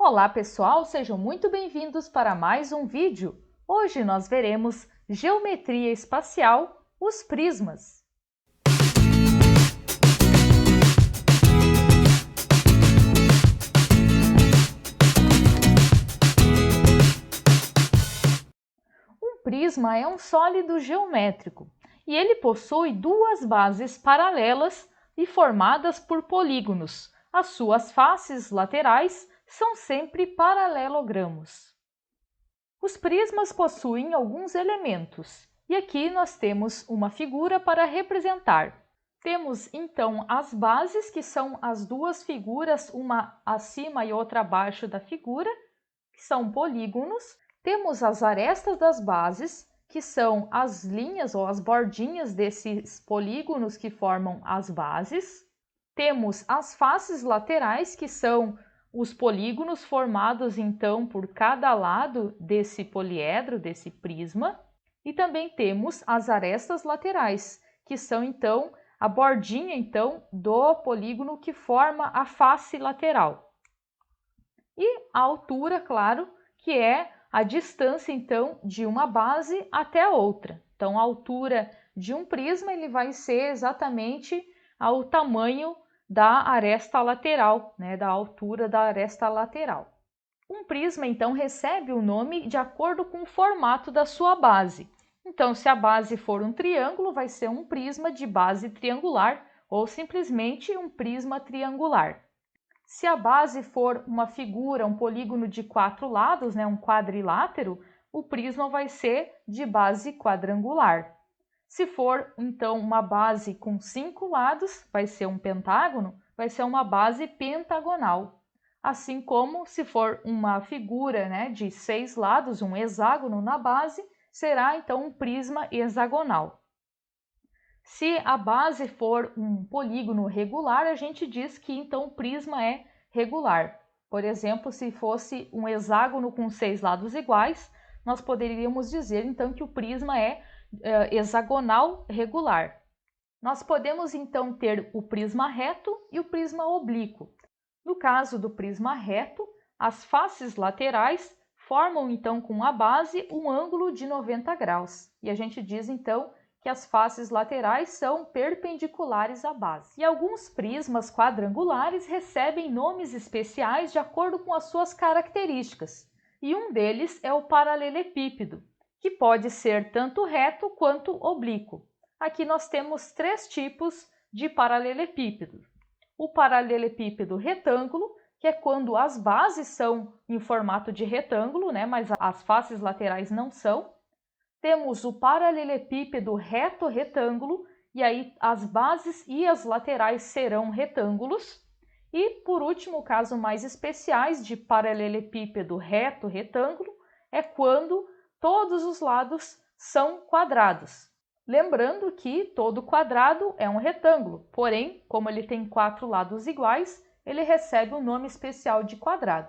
Olá pessoal, sejam muito bem-vindos para mais um vídeo. Hoje nós veremos geometria espacial, os prismas. Um prisma é um sólido geométrico e ele possui duas bases paralelas e formadas por polígonos. As suas faces laterais são sempre paralelogramos. Os prismas possuem alguns elementos, e aqui nós temos uma figura para representar. Temos então as bases, que são as duas figuras, uma acima e outra abaixo da figura, que são polígonos. Temos as arestas das bases, que são as linhas ou as bordinhas desses polígonos que formam as bases. Temos as faces laterais, que são os polígonos formados então por cada lado desse poliedro, desse prisma, e também temos as arestas laterais, que são então a bordinha então do polígono que forma a face lateral. E a altura, claro, que é a distância então de uma base até a outra. Então a altura de um prisma ele vai ser exatamente ao tamanho da aresta lateral, da altura da aresta lateral. Um prisma, então, recebe o nome de acordo com o formato da sua base. Então, se a base for um triângulo, vai ser um prisma de base triangular ou simplesmente um prisma triangular. Se a base for uma figura, um polígono de 4 lados, um quadrilátero, o prisma vai ser de base quadrangular. Se for, então, uma base com 5 lados, vai ser um pentágono, vai ser uma base pentagonal. Assim como, se for uma figura de 6 lados, um hexágono na base, será, então, um prisma hexagonal. Se a base for um polígono regular, a gente diz que, então, o prisma é regular. Por exemplo, se fosse um hexágono com 6 lados iguais, nós poderíamos dizer, então, que o prisma é hexagonal regular. Nós podemos então ter o prisma reto e o prisma oblíquo. No caso do prisma reto, as faces laterais formam então com a base um ângulo de 90 graus. E a gente diz então que as faces laterais são perpendiculares à base. E alguns prismas quadrangulares recebem nomes especiais de acordo com as suas características. E um deles é o paralelepípedo, que pode ser tanto reto quanto oblíquo. Aqui nós temos 3 tipos de paralelepípedo. O paralelepípedo retângulo, que é quando as bases são em formato de retângulo, mas as faces laterais não são. Temos o paralelepípedo reto-retângulo, e aí as bases e as laterais serão retângulos. E, por último, o caso mais especiais de paralelepípedo reto-retângulo é quando todos os lados são quadrados. Lembrando que todo quadrado é um retângulo, porém, como ele tem 4 lados iguais, ele recebe o nome especial de quadrado.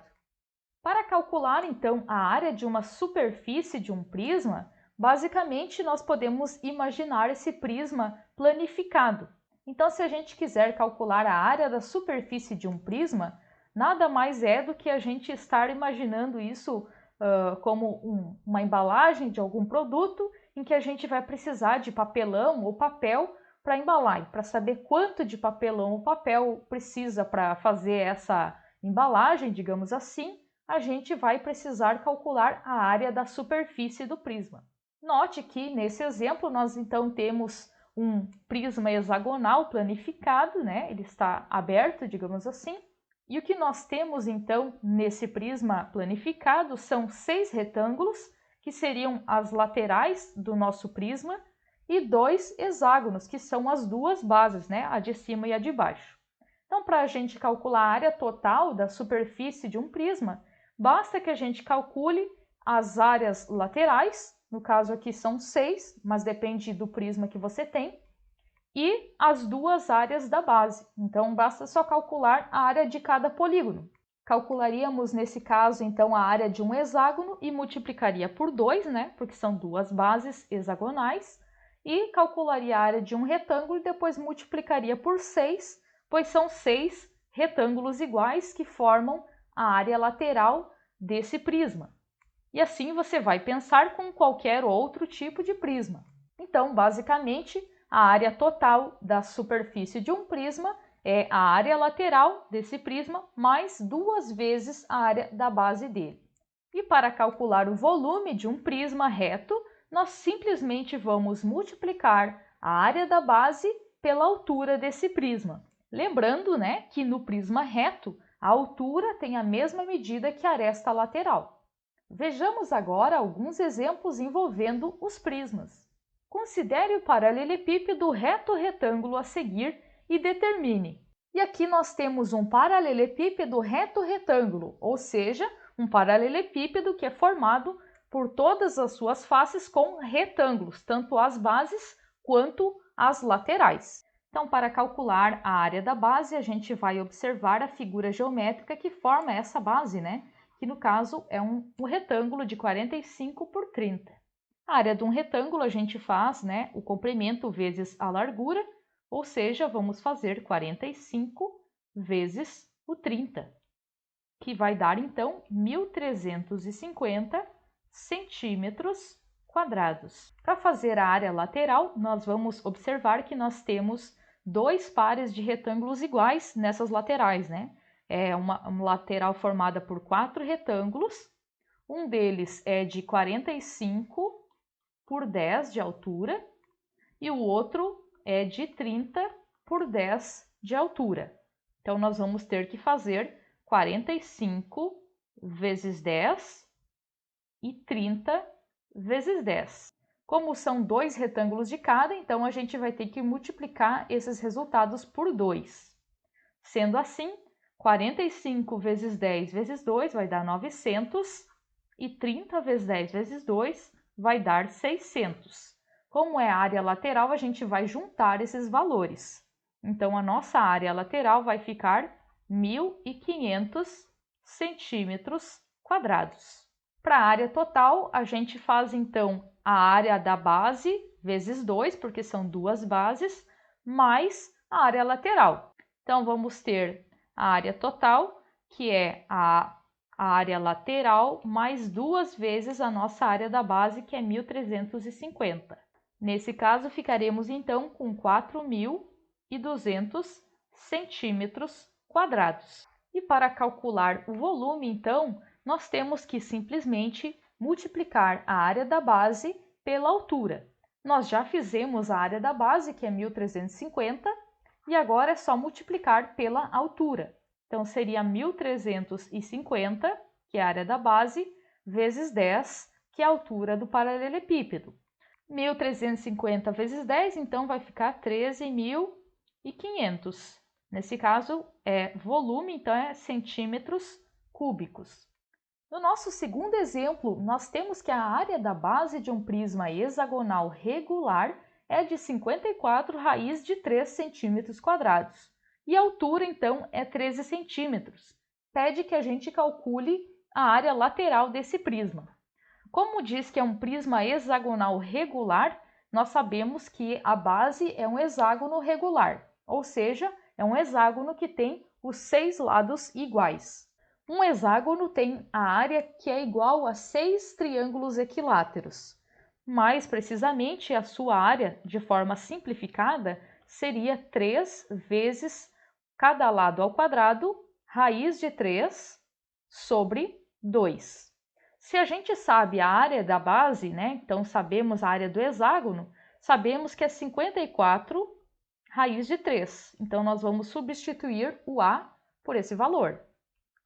Para calcular, então, a área de uma superfície de um prisma, basicamente nós podemos imaginar esse prisma planificado. Então, se a gente quiser calcular a área da superfície de um prisma, nada mais é do que a gente estar imaginando isso como uma embalagem de algum produto em que a gente vai precisar de papelão ou papel para embalar. E para saber quanto de papelão ou papel precisa para fazer essa embalagem, digamos assim, a gente vai precisar calcular a área da superfície do prisma. Note que nesse exemplo nós então temos um prisma hexagonal planificado, ele está aberto, digamos assim. E o que nós temos então nesse prisma planificado são 6 retângulos, que seriam as laterais do nosso prisma, e 2 hexágonos, que são as duas bases, a de cima e a de baixo. Então, para a gente calcular a área total da superfície de um prisma, basta que a gente calcule as áreas laterais, no caso aqui são 6, mas depende do prisma que você tem, e as duas áreas da base. Então, basta só calcular a área de cada polígono. Calcularíamos, nesse caso, então, a área de um hexágono e multiplicaria por 2, porque são duas bases hexagonais, e calcularia a área de um retângulo e depois multiplicaria por 6, pois são 6 retângulos iguais que formam a área lateral desse prisma. E assim você vai pensar com qualquer outro tipo de prisma. Então, basicamente, a área total da superfície de um prisma é a área lateral desse prisma mais 2 vezes a área da base dele. E para calcular o volume de um prisma reto, nós simplesmente vamos multiplicar a área da base pela altura desse prisma. Lembrando, né, que no prisma reto, a altura tem a mesma medida que a aresta lateral. Vejamos agora alguns exemplos envolvendo os prismas. Considere o paralelepípedo reto-retângulo a seguir e determine. E aqui nós temos um paralelepípedo reto-retângulo, ou seja, um paralelepípedo que é formado por todas as suas faces com retângulos, tanto as bases quanto as laterais. Então, para calcular a área da base, a gente vai observar a figura geométrica que forma essa base, né? Que no caso é um retângulo de 45 por 30. A área de um retângulo a gente faz, né, o comprimento vezes a largura, ou seja, vamos fazer 45 vezes o 30, que vai dar então 1.350 centímetros quadrados. Para fazer a área lateral, nós vamos observar que nós temos 2 pares de retângulos iguais nessas laterais, né? É uma lateral formada por 4 retângulos, um deles é de 45 por 10 de altura e o outro é de 30 por 10 de altura. Então, nós vamos ter que fazer 45 vezes 10 e 30 vezes 10. Como são 2 retângulos de cada, então a gente vai ter que multiplicar esses resultados por 2. Sendo assim, 45 vezes 10 vezes 2 vai dar 900 e 30 vezes 10 vezes 2 vai dar 600. Como é a área lateral, a gente vai juntar esses valores. Então, a nossa área lateral vai ficar 1.500 centímetros quadrados. Para a área total, a gente faz então a área da base vezes 2, porque são 2 bases, mais a área lateral. Então, vamos ter a área total, que é a área lateral, mais 2 vezes a nossa área da base, que é 1.350. Nesse caso, ficaremos então com 4.200 centímetros quadrados. E para calcular o volume, então, nós temos que simplesmente multiplicar a área da base pela altura. Nós já fizemos a área da base, que é 1.350, e agora é só multiplicar pela altura. Então, seria 1.350, que é a área da base, vezes 10, que é a altura do paralelepípedo. 1.350 vezes 10, então, vai ficar 13.500. Nesse caso, é volume, então, é centímetros cúbicos. No nosso segundo exemplo, nós temos que a área da base de um prisma hexagonal regular é de 54 raiz de 3 centímetros quadrados. E a altura, então, é 13 centímetros. Pede que a gente calcule a área lateral desse prisma. Como diz que é um prisma hexagonal regular, nós sabemos que a base é um hexágono regular, ou seja, é um hexágono que tem os 6 lados iguais. Um hexágono tem a área que é igual a 6 triângulos equiláteros. Mais precisamente, a sua área, de forma simplificada, seria 3 vezes cada lado ao quadrado, raiz de 3 sobre 2. Se a gente sabe a área da base, né, então sabemos a área do hexágono, sabemos que é 54 raiz de 3. Então, nós vamos substituir o A por esse valor.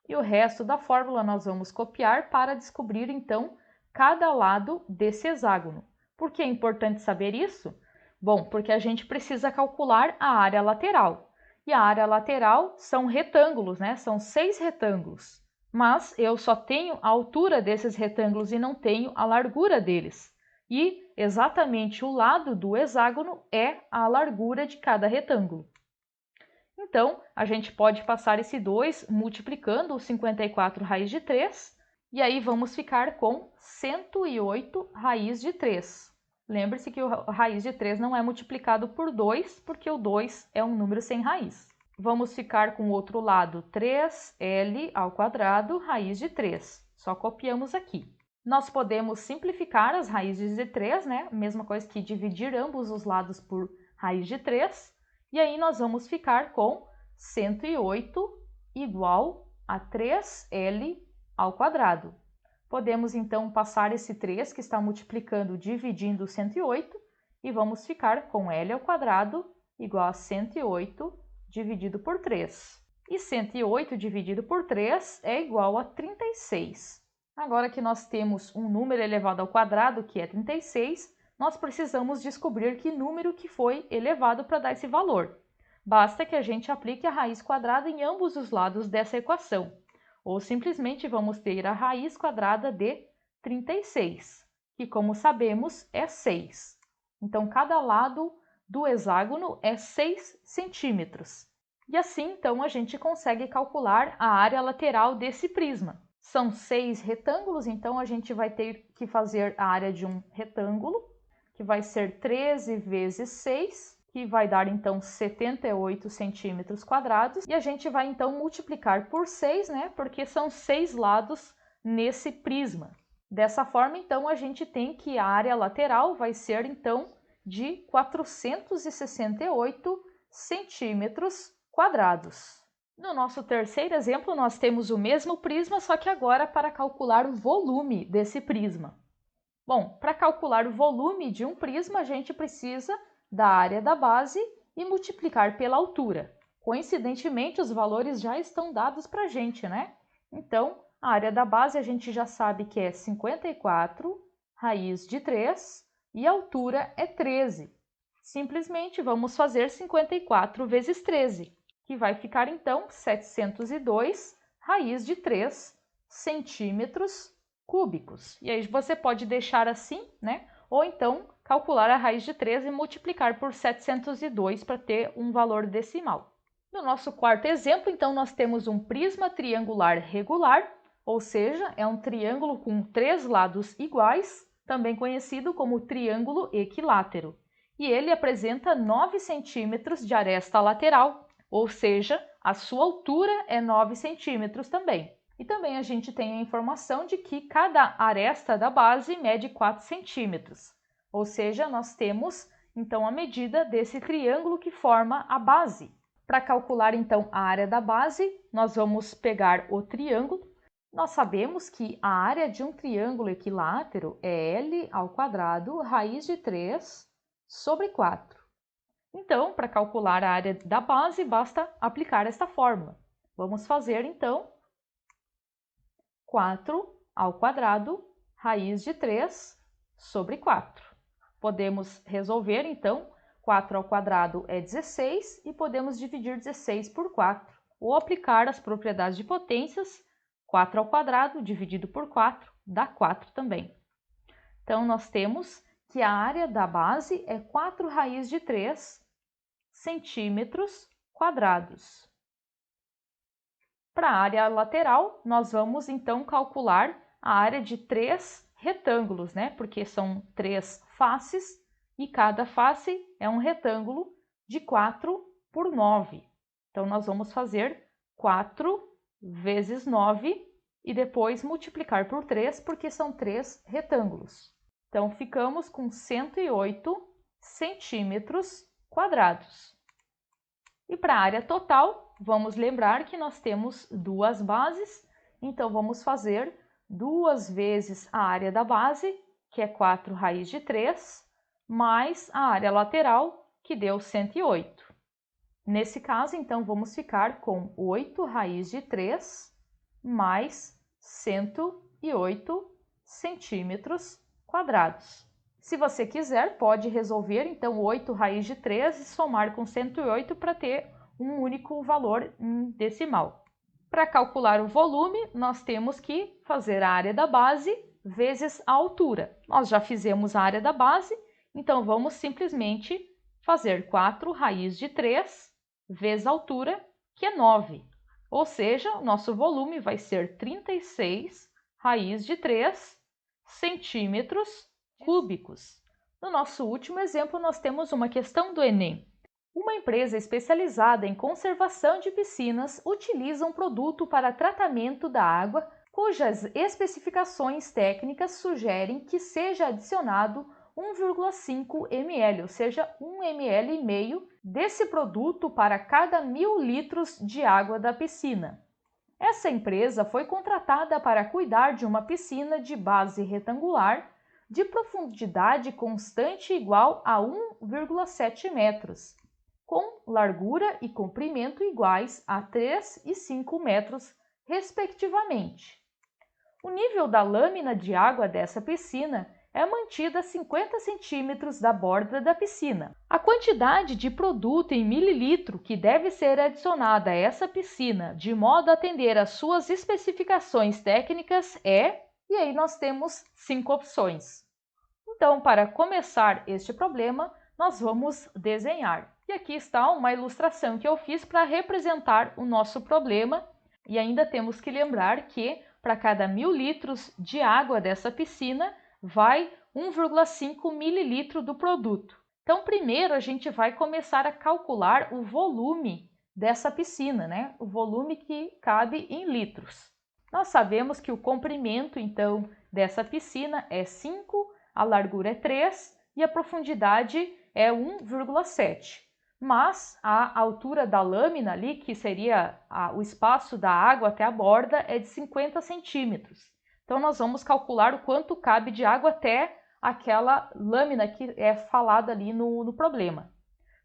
E o resto da fórmula nós vamos copiar para descobrir, então, cada lado desse hexágono. Por que é importante saber isso? Bom, porque a gente precisa calcular a área lateral. E a área lateral são retângulos, né? São 6 retângulos. Mas eu só tenho a altura desses retângulos e não tenho a largura deles. E exatamente o lado do hexágono é a largura de cada retângulo. Então, a gente pode passar esse 2 multiplicando o 54 raiz de 3, e aí vamos ficar com 108 raiz de 3. Lembre-se que o raiz de 3 não é multiplicado por 2, porque o 2 é um número sem raiz. vamos ficar com o outro lado 3L ao quadrado, raiz de 3. Só copiamos aqui. Nós podemos simplificar as raízes de 3, né? Mesma coisa que dividir ambos os lados por raiz de 3. E aí nós vamos ficar com 108 igual a 3L ao quadrado. Podemos então passar esse 3 que está multiplicando dividindo 108 e vamos ficar com L ao quadrado igual a 108 dividido por 3. E 108 dividido por 3 é igual a 36. Agora que nós temos um número elevado ao quadrado, que é 36, nós precisamos descobrir que número que foi elevado para dar esse valor. Basta que a gente aplique a raiz quadrada em ambos os lados dessa equação. Ou simplesmente vamos ter a raiz quadrada de 36, que como sabemos é 6. Então, cada lado do hexágono é 6 centímetros. E assim, então, a gente consegue calcular a área lateral desse prisma. São 6 retângulos, então a gente vai ter que fazer a área de um retângulo, que vai ser 13 vezes 6, que vai dar então 78 centímetros quadrados. E a gente vai então multiplicar por 6, né? Porque são 6 lados nesse prisma. Dessa forma, então, a gente tem que a área lateral vai ser então de 468 centímetros quadrados. No nosso terceiro exemplo, nós temos o mesmo prisma, só que agora para calcular o volume desse prisma. Bom, para calcular o volume de um prisma, a gente precisa da área da base e multiplicar pela altura. Coincidentemente, os valores já estão dados para a gente, né? Então, a área da base a gente já sabe que é 54 raiz de 3 e a altura é 13. Simplesmente vamos fazer 54 vezes 13. Que vai ficar então 702 raiz de 3 centímetros cúbicos. E aí você pode deixar assim, né? Ou então calcular a raiz de 3 e multiplicar por 702 para ter um valor decimal. No nosso quarto exemplo, então, nós temos um prisma triangular regular, ou seja, é um triângulo com 3 lados iguais, também conhecido como triângulo equilátero. E ele apresenta 9 centímetros de aresta lateral, ou seja, a sua altura é 9 centímetros também. E também a gente tem a informação de que cada aresta da base mede 4 centímetros. Ou seja, nós temos então a medida desse triângulo que forma a base. Para calcular então a área da base, nós vamos pegar o triângulo. Nós sabemos que a área de um triângulo equilátero é L ao quadrado raiz de 3 sobre 4. Então, para calcular a área da base, basta aplicar esta fórmula. Vamos fazer, então, 4 ao quadrado, raiz de 3 sobre 4. Podemos resolver, então, 4 ao quadrado é 16 e podemos dividir 16 por 4. Ou aplicar as propriedades de potências, 4 ao quadrado dividido por 4 dá 4 também. Então, nós temos que a área da base é 4 raiz de 3 centímetros quadrados. Para a área lateral, nós vamos então calcular a área de 3 retângulos, né? Porque são 3 faces e cada face é um retângulo de 4 por 9. Então, nós vamos fazer 4 vezes 9 e depois multiplicar por 3, porque são 3 retângulos. Então, ficamos com 108 centímetros quadrados. E para a área total, vamos lembrar que nós temos duas bases, então vamos fazer 2 vezes a área da base, que é 4 raiz de 3, mais a área lateral, que deu 108. Nesse caso, então, vamos ficar com 8 raiz de 3 mais 108 centímetros quadrados. Se você quiser, pode resolver, então, 8 raiz de 3 e somar com 108 para ter um único valor decimal. Para calcular o volume, nós temos que fazer a área da base vezes a altura. Nós já fizemos a área da base, então vamos simplesmente fazer 4 raiz de 3 vezes a altura, que é 9. Ou seja, o nosso volume vai ser 36 raiz de 3 centímetros cúbicos. No nosso último exemplo, nós temos uma questão do Enem. Uma empresa especializada em conservação de piscinas utiliza um produto para tratamento da água cujas especificações técnicas sugerem que seja adicionado 1,5 ml, ou seja, 1,5 ml desse produto para cada 1.000 litros de água da piscina. Essa empresa foi contratada para cuidar de uma piscina de base retangular de profundidade constante igual a 1,7 metros, com largura e comprimento iguais a 3 e 5 metros, respectivamente. O nível da lâmina de água dessa piscina é mantida a 50 centímetros da borda da piscina. A quantidade de produto em mililitro que deve ser adicionada a essa piscina de modo a atender às suas especificações técnicas é... E aí nós temos 5 opções. Então, para começar este problema, nós vamos desenhar. E aqui está uma ilustração que eu fiz para representar o nosso problema. E ainda temos que lembrar que para cada 1.000 litros de água dessa piscina, vai 1,5 mililitro do produto. Então, primeiro a gente vai começar a calcular o volume dessa piscina, né? O volume que cabe em litros. Nós sabemos que o comprimento, então, dessa piscina é 5, a largura é 3 e a profundidade é 1,7. Mas a altura da lâmina ali, que seria o espaço da água até a borda, é de 50 centímetros. Então, nós vamos calcular o quanto cabe de água até aquela lâmina que é falada ali no problema.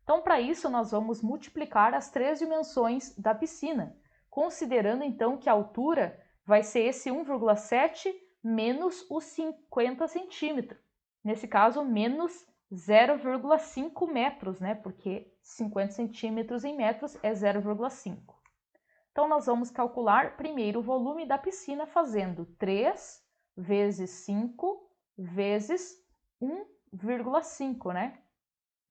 Então, para isso, nós vamos multiplicar as 3 dimensões da piscina, considerando então que a altura vai ser esse 1,7 menos os 50 centímetros. Nesse caso, menos 0,5 metros, né? Porque 50 centímetros em metros é 0,5. Então, nós vamos calcular primeiro o volume da piscina fazendo 3 vezes 5 vezes 1,5, né?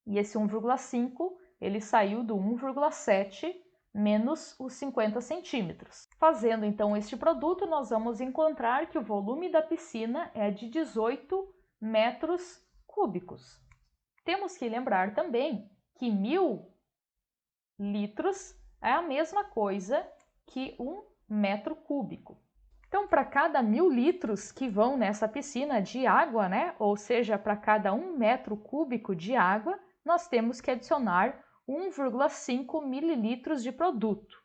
E esse 1,5, ele saiu do 1,7 menos os 50 centímetros. Fazendo, então, este produto, nós vamos encontrar que o volume da piscina é de 18 metros cúbicos. Temos que lembrar também que 1.000 litros é a mesma coisa que 1 metro cúbico. Então, para cada 1.000 litros que vão nessa piscina de água, né? Ou seja, para cada 1 metro cúbico de água, nós temos que adicionar 1,5 mililitros de produto.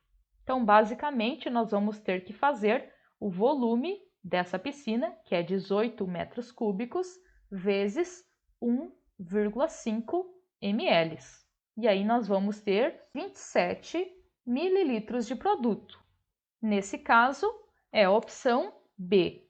Então, basicamente, nós vamos ter que fazer o volume dessa piscina, que é 18 metros cúbicos, vezes 1,5 ml. E aí nós vamos ter 27 mililitros de produto. Nesse caso, é a opção B.